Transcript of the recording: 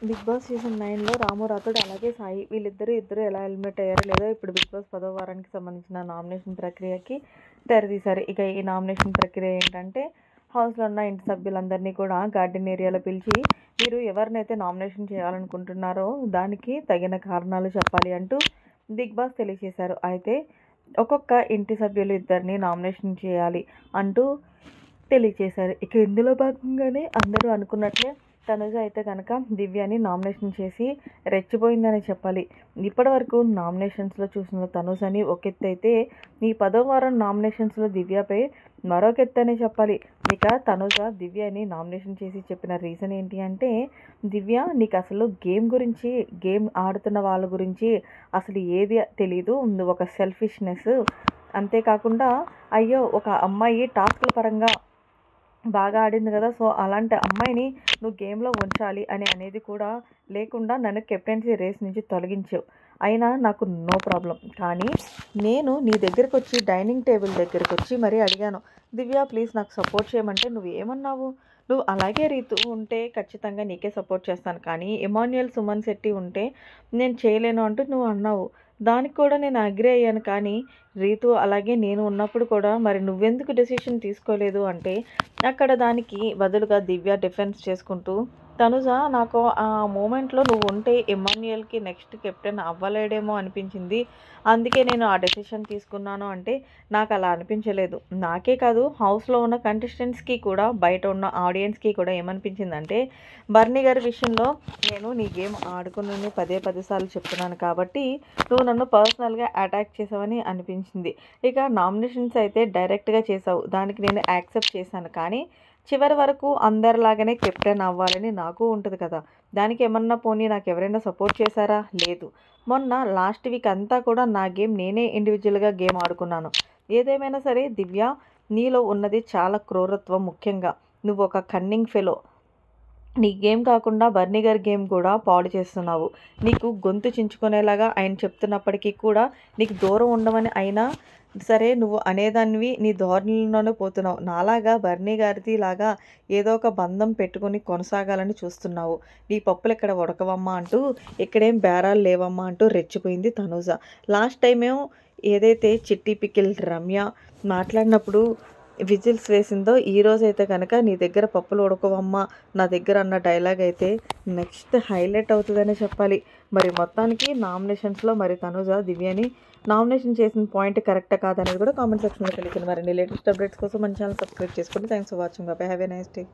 Big boss season 9లో రాము రాథోడ్ అలాగే సాయి ఇద్దరు ఎలా ఎలిమినేట్ అయ్యారో లేదో ఇప్పుడు బిగ్ బాస్ 10వ వారానికి సంబంధించిన నామినేషన్ ప్రక్రియకి తెరదీశారు. ఇక ఈ నామినేషన్ ప్రక్రియ ఏంటంటే హౌస్లో ఉన్న ఇంటి సభ్యులందరినీ కూడా గార్డెన్ ఏరియాలో పిలిచి మీరు ఎవరినైతే నామినేషన్ చేయాలనుకుంటున్నారో దానికి తగిన కారణాలు చెప్పాలి అంటూ బిగ్ బాస్ తెలియజేశారు. అయితే ఒక్కొక్క ఇంటి సభ్యులు ఇద్దరిని నామినేషన్ చేయాలి అంటూ తెలియజేశారు. ఇక ఇందులో భాగంగానే అందరూ అనుకున్నట్లే తనుజ అయితే కనుక దివ్యని నామినేషన్ చేసి రెచ్చిపోయిందని చెప్పాలి. ఇప్పటి వరకు నామినేషన్స్లో చూసిన తనుజని ఒక ఎత్తు అయితే ఈ 10వ వారం నామినేషన్స్లో దివ్యపై మరొక ఎత్తు అనే చెప్పాలి. ఇక తనుజ దివ్యని నామినేషన్ చేసి చెప్పిన రీజన్ ఏంటి అంటే, దివ్య నీకు అసలు గేమ్ ఆడుతున్న వాళ్ళ గురించి అసలు ఏది తెలీదు, నువ్వు ఒక సెల్ఫిష్నెస్, అంతేకాకుండా అయ్యో ఒక అమ్మాయి టాస్క్ల పరంగా బాగా ఆడింది కదా, సో అలాంటి అమ్మాయిని నువ్వు గేమ్లో ఉంచాలి అనేది కూడా లేకుండా నన్ను కెప్టెన్సీ రేస్ నుంచి తొలగించావు. అయినా నాకు నో ప్రాబ్లం, కానీ నేను నీ దగ్గరకు వచ్చి డైనింగ్ టేబుల్ దగ్గరకు వచ్చి మరీ అడిగాను, దివ్య ప్లీజ్ నాకు సపోర్ట్ చేయమంటే నువ్వు ఏమన్నావు, నువ్వు అలాగే రీతు ఉంటే ఖచ్చితంగా నీకే సపోర్ట్ చేస్తాను, కానీ ఎమాన్యుయల్ సుమన్ శెట్టి ఉంటే నేను చేయలేను అంటూ నువ్వు అన్నావు. దానికి కూడా నేను అగ్రి అయ్యాను, కానీ రీతు అలాగే నేను ఉన్నప్పుడు కూడా మరి నువ్వెందుకు డెసిషన్ తీసుకోలేదు అంటే అక్కడ దానికి బదులుగా దివ్య డిఫెన్స్ చేసుకుంటూ తనుజ నాకు ఆ మూమెంట్లో నువ్వు ఉంటే ఎమాన్యుయల్కి నెక్స్ట్ కెప్టెన్ అవ్వలేడేమో అనిపించింది, అందుకే నేను ఆ డెసిషన్ తీసుకున్నాను అంటే నాకు అలా అనిపించలేదు. నాకే కాదు హౌస్లో ఉన్న కంటెస్టెంట్స్కి కూడా బయట ఉన్న ఆడియన్స్కి కూడా ఏమనిపించిందంటే బర్నీ గారి విషయంలో నేను నీ గేమ్ ఆడుకుని పదే సార్లు చెప్తున్నాను కాబట్టి నువ్వు నన్ను పర్సనల్గా అటాక్ చేసావని అనిపించింది. ఇక నామినేషన్స్ అయితే డైరెక్ట్గా చేసావు, దానికి నేను యాక్సెప్ట్ చేశాను, కానీ చివరి వరకు అందరిలాగానే కెప్టెన్ అవ్వాలని నాకు ఉంటుంది కదా, దానికి ఏమన్నా పోనీ నాకు ఎవరైనా సపోర్ట్ చేశారా, లేదు. మొన్న లాస్ట్ వీక్ అంతా కూడా నా గేమ్ నేనే ఇండివిజువల్గా గేమ్ ఆడుకున్నాను. ఏదేమైనా సరే దివ్య, నీలో ఉన్నది చాలా క్రూరత్వం, ముఖ్యంగా నువ్వు ఒక కన్నింగ్ ఫెలో. నీ గేమ్ కాకుండా బర్నీ గారి గేమ్ కూడా పాడు చేస్తున్నావు. నీకు గొంతు చించుకునేలాగా ఆయన చెప్తున్నప్పటికీ కూడా నీకు దూరం ఉండమని అయినా సరే నువ్వు అనేదానివి నీ ధోరణిలోనే పోతున్నావు. నాలాగా బర్నీ గారిది లాగా ఏదో ఒక బంధం పెట్టుకుని కొనసాగాలని చూస్తున్నావు. నీ పప్పులు ఇక్కడ ఉడకవమ్మా అంటూ, ఇక్కడేం బేరాలు లేవమ్మా అంటూ రెచ్చిపోయింది తనూజ. లాస్ట్ టైమేమో ఏదైతే చిట్టి పికిల్ రమ్య మాట్లాడినప్పుడు విజిల్స్ వేసిందో, ఈరోజైతే కనుక నీ దగ్గర పప్పులు ఉడకవమ్మా నా దగ్గర అన్న డైలాగ్ అయితే నెక్స్ట్ హైలైట్ అవుతుందనే చెప్పాలి. మరి మొత్తానికి నామినేషన్స్లో మరి తనుజ దివ్యని నామినేషన్ చేసిన పాయింట్ కరెక్టా కాదనేది కూడా కామెంట్ సెక్షన్లో తెలియదు. మరిన్ని లేటెస్ట్ అప్డేట్స్ కోసం మన ఛానల్ సబ్స్క్రైబ్ చేసుకోండి. Thanks for watching. Bye, have a nice day.